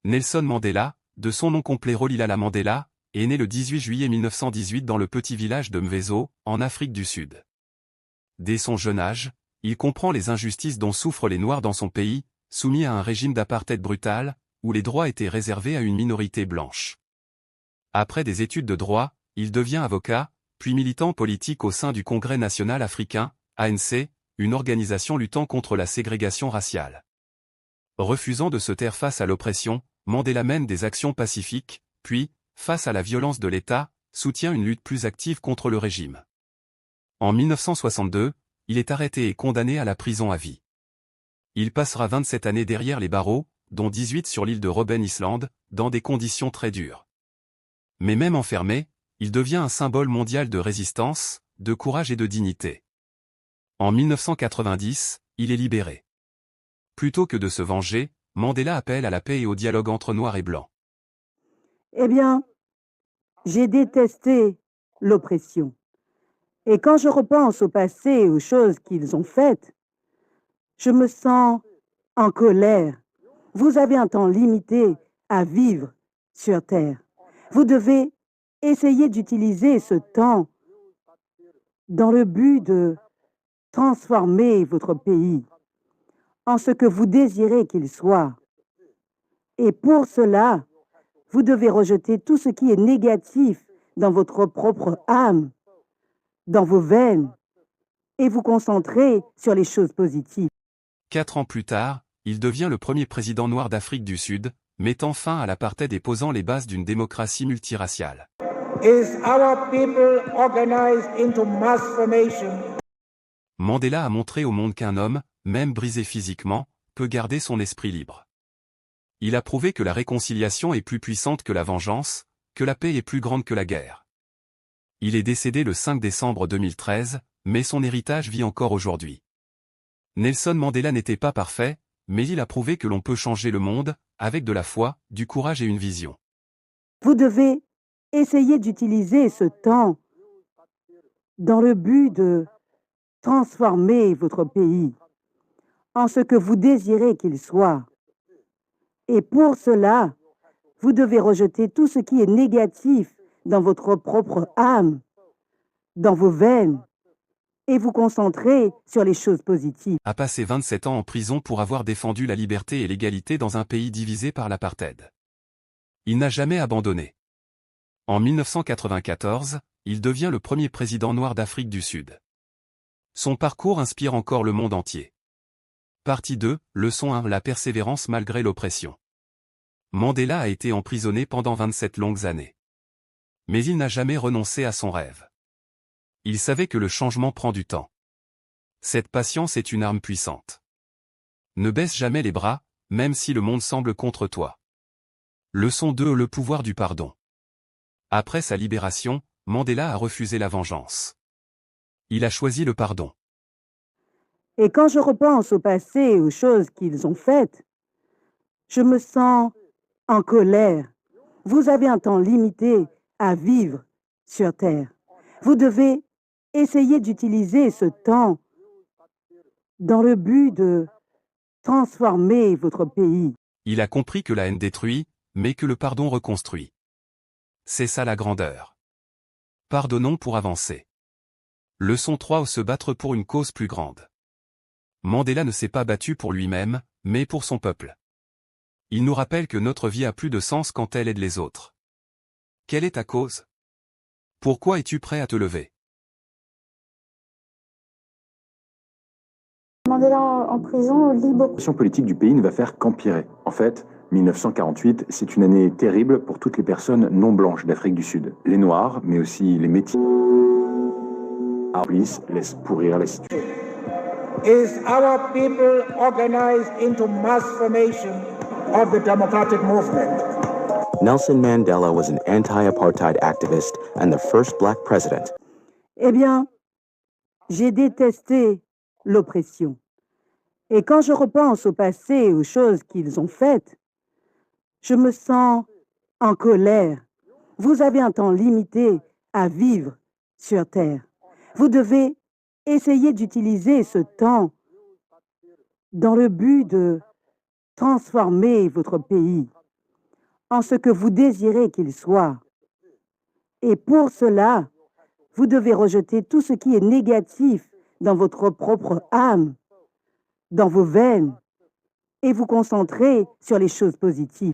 Nelson Mandela, de son nom complet Rolihlahla Mandela, est né le 18 juillet 1918 dans le petit village de Mvezo, en Afrique du Sud. Dès son jeune âge, il comprend les injustices dont souffrent les Noirs dans son pays, soumis à un régime d'apartheid brutal, où les droits étaient réservés à une minorité blanche. Après des études de droit, il devient avocat, puis militant politique au sein du Congrès national africain, ANC, une organisation luttant contre la ségrégation raciale. Refusant de se taire face à l'oppression, Mandela mène des actions pacifiques, puis, face à la violence de l'État, soutient une lutte plus active contre le régime. En 1962, il est arrêté et condamné à la prison à vie. Il passera 27 années derrière les barreaux, dont 18 sur l'île de Robben Island, dans des conditions très dures. Mais même enfermé, il devient un symbole mondial de résistance, de courage et de dignité. En 1990, il est libéré. Plutôt que de se venger, Mandela appelle à la paix et au dialogue entre Noirs et Blancs. Eh bien, j'ai détesté l'oppression. Et quand je repense au passé et aux choses qu'ils ont faites, je me sens en colère. Vous avez un temps limité à vivre sur Terre. Vous devez essayer d'utiliser ce temps dans le but de transformer votre pays en ce que vous désirez qu'il soit. Et pour cela, vous devez rejeter tout ce qui est négatif dans votre propre âme, dans vos veines, et vous concentrer sur les choses positives. 4 ans plus tard, il devient le premier président noir d'Afrique du Sud, mettant fin à l'apartheid et posant les bases d'une démocratie multiraciale. Is our people organized into mass formation? Mandela a montré au monde qu'un homme, même brisé physiquement, peut garder son esprit libre. Il a prouvé que la réconciliation est plus puissante que la vengeance, que la paix est plus grande que la guerre. Il est décédé le 5 décembre 2013, mais son héritage vit encore aujourd'hui. Nelson Mandela n'était pas parfait, mais il a prouvé que l'on peut changer le monde, avec de la foi, du courage et une vision. Vous devez essayer d'utiliser ce temps dans le but de transformer votre pays en ce que vous désirez qu'il soit. Et pour cela, vous devez rejeter tout ce qui est négatif dans votre propre âme, dans vos veines, et vous concentrer sur les choses positives. A passé 27 ans en prison pour avoir défendu la liberté et l'égalité dans un pays divisé par l'apartheid. Il n'a jamais abandonné. En 1994, il devient le premier président noir d'Afrique du Sud. Son parcours inspire encore le monde entier. Partie 2, leçon 1, la persévérance malgré l'oppression. Mandela a été emprisonné pendant 27 longues années. Mais il n'a jamais renoncé à son rêve. Il savait que le changement prend du temps. Cette patience est une arme puissante. Ne baisse jamais les bras, même si le monde semble contre toi. Leçon 2, le pouvoir du pardon. Après sa libération, Mandela a refusé la vengeance. Il a choisi le pardon. Et quand je repense au passé et aux choses qu'ils ont faites, je me sens en colère. Vous avez un temps limité à vivre sur Terre. Vous devez essayer d'utiliser ce temps dans le but de transformer votre pays. Il a compris que la haine détruit, mais que le pardon reconstruit. C'est ça la grandeur. Pardonnons pour avancer. Leçon 3, se battre pour une cause plus grande. Mandela ne s'est pas battu pour lui-même, mais pour son peuple. Il nous rappelle que notre vie a plus de sens quand elle aide les autres. Quelle est ta cause? Pourquoi es-tu prêt à te lever? Mandela en prison, libre. La situation politique du pays ne va faire qu'empirer. En fait, 1948, c'est une année terrible pour toutes les personnes non blanches d'Afrique du Sud. Les Noirs, mais aussi les Métis. La police laisse pourrir la situation. Is our people organized into mass formation of the democratic movement? Nelson Mandela was an anti-apartheid activist and the first black president. Eh bien, j'ai détesté l'oppression. Et quand je repense au passé et aux choses qu'ils ont faites, je me sens en colère. Vous avez un temps limité à vivre sur Terre. Vous devez essayer d'utiliser ce temps dans le but de transformer votre pays en ce que vous désirez qu'il soit. Et pour cela, vous devez rejeter tout ce qui est négatif dans votre propre âme, dans vos veines, et vous concentrer sur les choses positives.